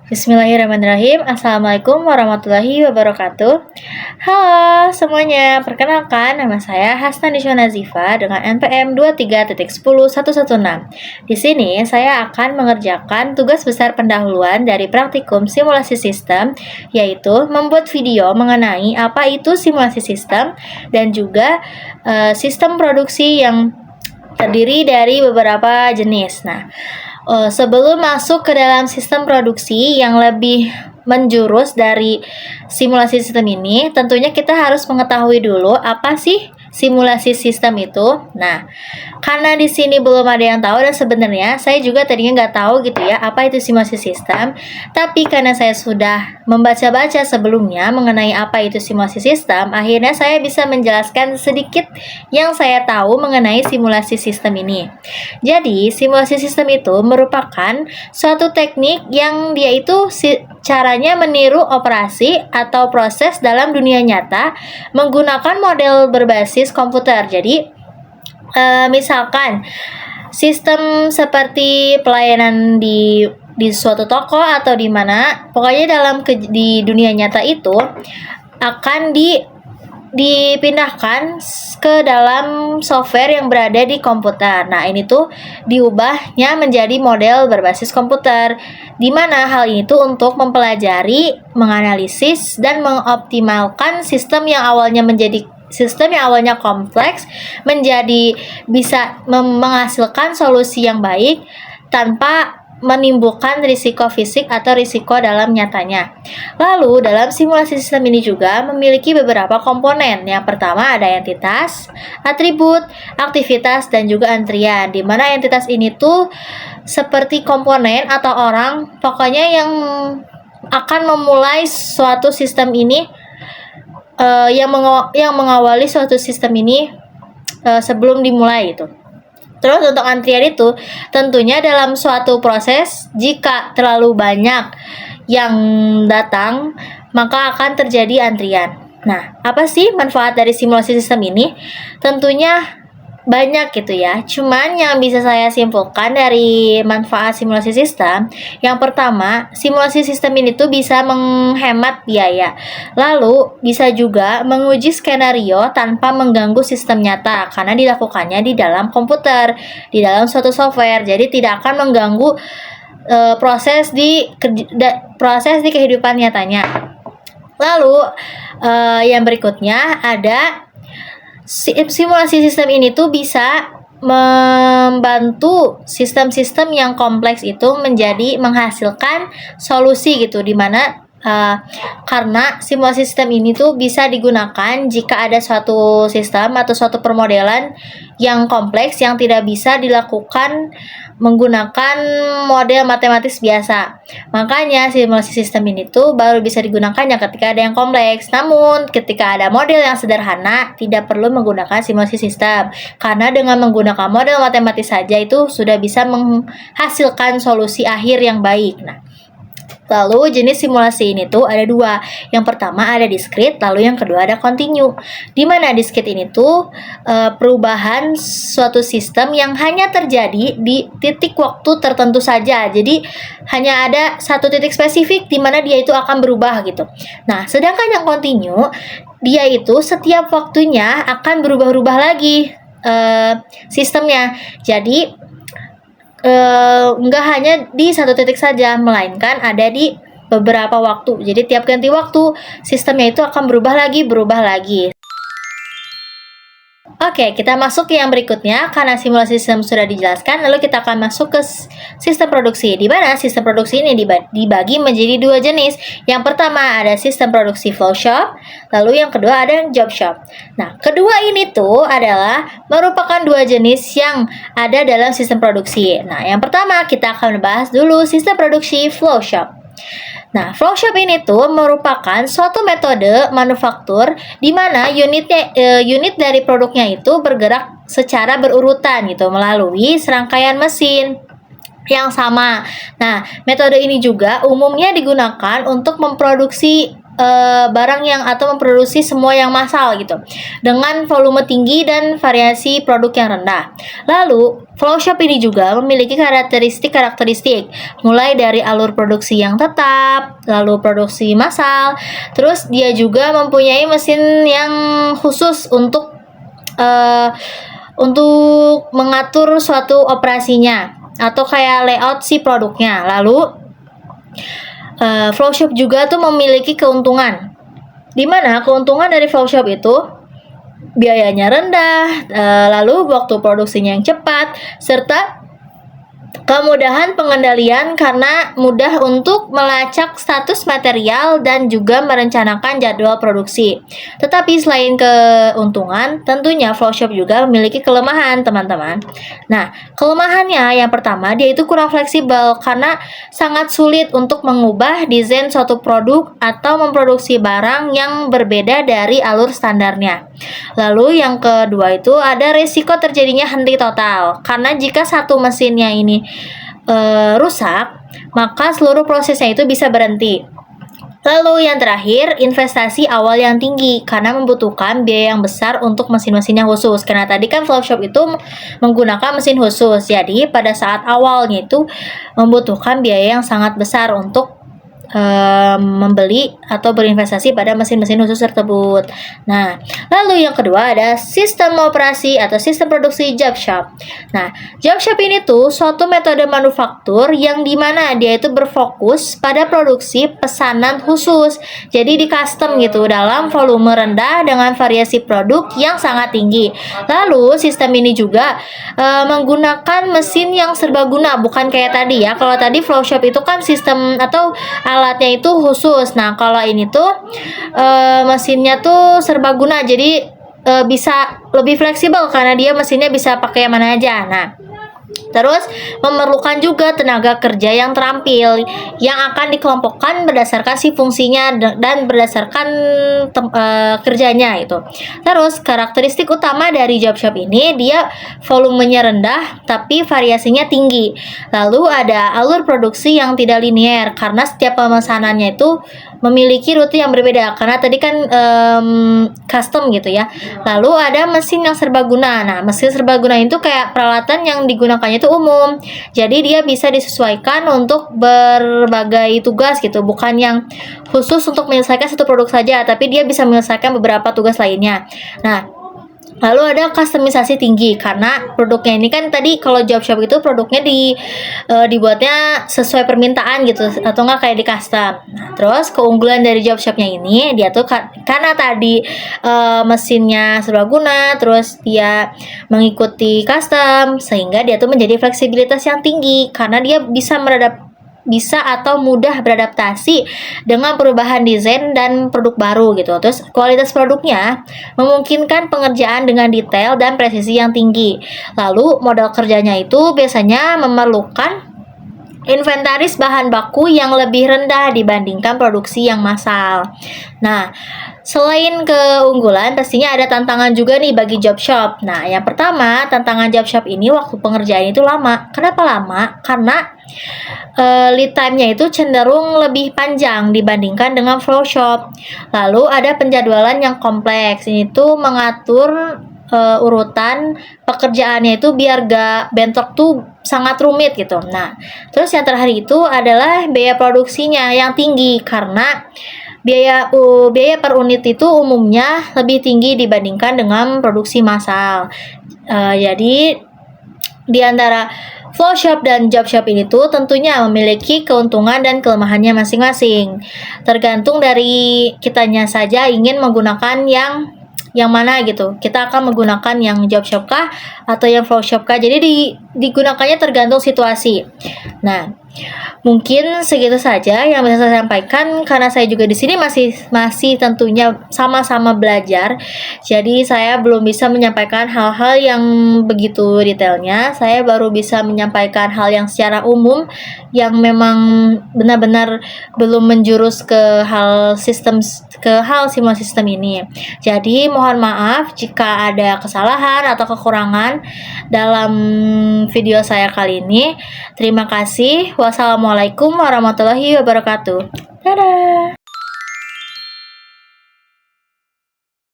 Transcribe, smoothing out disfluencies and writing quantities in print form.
Bismillahirrahmanirrahim. Assalamualaikum warahmatullahi wabarakatuh. Halo semuanya, perkenalkan nama saya Hasna Niswa Nazifa dengan NPM 23.10116. Di sini saya akan mengerjakan tugas besar pendahuluan dari praktikum simulasi sistem, yaitu membuat video mengenai apa itu simulasi sistem dan juga sistem produksi yang terdiri dari beberapa jenis. Sebelum masuk ke dalam sistem produksi yang lebih menjurus dari simulasi sistem ini, tentunya kita harus mengetahui dulu apa sih simulasi sistem itu. Nah, karena di sini belum ada yang tahu dan sebenarnya saya juga tadinya nggak tahu gitu ya apa itu simulasi sistem. Tapi karena saya sudah membaca-baca sebelumnya mengenai apa itu simulasi sistem, akhirnya saya bisa menjelaskan sedikit yang saya tahu mengenai simulasi sistem ini. Jadi, simulasi sistem itu merupakan suatu teknik yang dia itu caranya meniru operasi atau proses dalam dunia nyata menggunakan model berbasis komputer. Jadi, misalkan sistem seperti pelayanan di suatu toko atau di mana, pokoknya di dunia nyata itu akan dipindahkan ke dalam software yang berada di komputer. Nah, ini tuh diubahnya menjadi model berbasis komputer, di mana hal ini tuh untuk mempelajari, menganalisis, dan mengoptimalkan sistem yang awalnya kompleks menjadi bisa menghasilkan solusi yang baik tanpa menimbulkan risiko fisik atau risiko dalam nyatanya. Lalu, dalam simulasi sistem ini juga memiliki beberapa komponen. Yang pertama ada entitas, atribut, aktivitas, dan juga antrian. Di mana entitas ini tuh seperti komponen atau orang, pokoknya yang akan memulai suatu sistem ini, yang mengawali suatu sistem ini sebelum dimulai itu. Terus untuk antrian itu tentunya dalam suatu proses jika terlalu banyak yang datang maka akan terjadi antrian. Nah, apa sih manfaat dari simulasi sistem ini? Tentunya banyak gitu ya. Cuman yang bisa saya simpulkan dari manfaat simulasi sistem, yang pertama, simulasi sistem ini tuh bisa menghemat biaya. Lalu bisa juga menguji skenario tanpa mengganggu sistem nyata karena dilakukannya di dalam komputer, di dalam suatu software. Jadi tidak akan mengganggu proses di kehidupan nyatanya. Lalu yang berikutnya ada simulasi sistem ini tuh bisa membantu sistem-sistem yang kompleks itu menghasilkan solusi gitu, dimana karena simulasi sistem ini tuh bisa digunakan jika ada suatu sistem atau suatu permodelan yang kompleks yang tidak bisa dilakukan menggunakan model matematis biasa. Makanya simulasi sistem ini tuh baru bisa digunakan yang ketika ada yang kompleks. Namun ketika ada model yang sederhana tidak perlu menggunakan simulasi sistem, karena dengan menggunakan model matematis saja itu sudah bisa menghasilkan solusi akhir yang baik. Nah, lalu jenis simulasi ini tuh ada dua. Yang pertama ada discrete, lalu yang kedua ada continue. Di mana discrete ini tuh perubahan suatu sistem yang hanya terjadi di titik waktu tertentu saja. Jadi hanya ada satu titik spesifik di mana dia itu akan berubah gitu. Nah, sedangkan yang continue dia itu setiap waktunya akan berubah-ubah lagi sistemnya. Jadi nggak hanya di satu titik saja, melainkan ada di beberapa waktu. Jadi tiap ganti waktu sistemnya itu akan berubah lagi. Oke, kita masuk ke yang berikutnya. Karena simulasi sistem sudah dijelaskan, lalu kita akan masuk ke sistem produksi, di mana sistem produksi ini dibagi menjadi dua jenis. Yang pertama ada sistem produksi flow shop, lalu yang kedua ada job shop. Nah, kedua ini tuh adalah merupakan dua jenis yang ada dalam sistem produksi. Nah, yang pertama kita akan membahas dulu sistem produksi flow shop. Nah, flow shop ini tuh merupakan suatu metode manufaktur di mana unit dari produknya itu bergerak secara berurutan gitu melalui serangkaian mesin yang sama. Nah, metode ini juga umumnya digunakan untuk memproduksi barang yang atau memproduksi semua yang massal gitu dengan volume tinggi dan variasi produk yang rendah. Lalu flow shop ini juga memiliki karakteristik mulai dari alur produksi yang tetap, lalu produksi massal, terus dia juga mempunyai mesin yang khusus untuk mengatur suatu operasinya atau kayak layout si produknya. Lalu flow shop juga tuh memiliki keuntungan, dimana keuntungan dari flow shop itu biayanya rendah, lalu waktu produksinya yang cepat, serta kemudahan pengendalian karena mudah untuk melacak status material dan juga merencanakan jadwal produksi. Tetapi selain keuntungan, tentunya flow shop juga memiliki kelemahan, teman-teman. Nah, kelemahannya yang pertama, dia itu kurang fleksibel karena sangat sulit untuk mengubah desain suatu produk atau memproduksi barang yang berbeda dari alur standarnya. Lalu yang kedua itu ada risiko terjadinya henti total, karena jika satu mesinnya ini rusak, maka seluruh prosesnya itu bisa berhenti. Lalu yang terakhir, investasi awal yang tinggi karena membutuhkan biaya yang besar untuk mesin-mesinnya khusus. Karena tadi kan flow shop itu menggunakan mesin khusus, jadi pada saat awalnya itu membutuhkan biaya yang sangat besar untuk membeli atau berinvestasi pada mesin-mesin khusus tersebut. Nah, lalu yang kedua ada sistem operasi atau sistem produksi job shop. Nah, job shop ini tuh suatu metode manufaktur yang dimana dia itu berfokus pada produksi pesanan khusus. Jadi di custom gitu dalam volume rendah dengan variasi produk yang sangat tinggi. Lalu sistem ini juga menggunakan mesin yang serbaguna, bukan kayak tadi ya. Kalau tadi flow shop itu kan sistem atau alatnya itu khusus. Nah, kalau ini tuh mesinnya tuh serbaguna, jadi bisa lebih fleksibel karena dia mesinnya bisa pakai mana aja. Nah, terus memerlukan juga tenaga kerja yang terampil yang akan dikelompokkan berdasarkan si fungsinya dan berdasarkan kerjanya itu. Terus karakteristik utama dari job shop ini, dia volumenya rendah tapi variasinya tinggi. Lalu ada alur produksi yang tidak linear karena setiap pemesanannya itu memiliki rute yang berbeda karena tadi kan custom gitu ya. Lalu ada mesin yang serbaguna. Nah, mesin serbaguna itu kayak peralatan yang digunakannya itu umum. Jadi dia bisa disesuaikan untuk berbagai tugas gitu, bukan yang khusus untuk menyelesaikan satu produk saja, tapi dia bisa menyelesaikan beberapa tugas lainnya. Nah, lalu ada kustomisasi tinggi karena produknya ini kan tadi kalau job shop itu produknya dibuatnya sesuai permintaan gitu atau enggak kayak di custom. Nah, terus keunggulan dari job shopnya ini dia tuh karena tadi mesinnya serbaguna, terus dia mengikuti custom sehingga dia tuh menjadi fleksibilitas yang tinggi karena dia bisa atau mudah beradaptasi dengan perubahan desain dan produk baru gitu. Terus kualitas produknya memungkinkan pengerjaan dengan detail dan presisi yang tinggi. Lalu modal kerjanya itu biasanya memerlukan inventaris bahan baku yang lebih rendah dibandingkan produksi yang massal. Nah, selain keunggulan, pastinya ada tantangan juga nih bagi job shop. Nah, yang pertama, tantangan job shop ini waktu pengerjaan itu lama. Kenapa lama? Karena lead time-nya itu cenderung lebih panjang dibandingkan dengan flow shop. Lalu ada penjadwalan yang kompleks. Ini tuh mengatur urutan pekerjaannya itu biar gak bentrok tuh sangat rumit gitu. Nah, terus yang terakhir itu adalah biaya produksinya yang tinggi karena biaya per unit itu umumnya lebih tinggi dibandingkan dengan produksi massal. Jadi di antara flow shop dan job shop ini tuh tentunya memiliki keuntungan dan kelemahannya masing-masing. Tergantung dari kitanya saja ingin menggunakan yang mana gitu. Kita akan menggunakan yang job shop kah atau yang flow shop kah. Jadi digunakannya tergantung situasi. Nah, mungkin segitu saja yang bisa saya sampaikan karena saya juga di sini masih tentunya sama-sama belajar. Jadi saya belum bisa menyampaikan hal-hal yang begitu detailnya. Saya baru bisa menyampaikan hal yang secara umum yang memang benar-benar belum menjurus ke hal simulasi sistem ini. Jadi mohon maaf jika ada kesalahan atau kekurangan dalam video saya kali ini. Terima kasih. Wassalamualaikum warahmatullahi wabarakatuh. Dadah.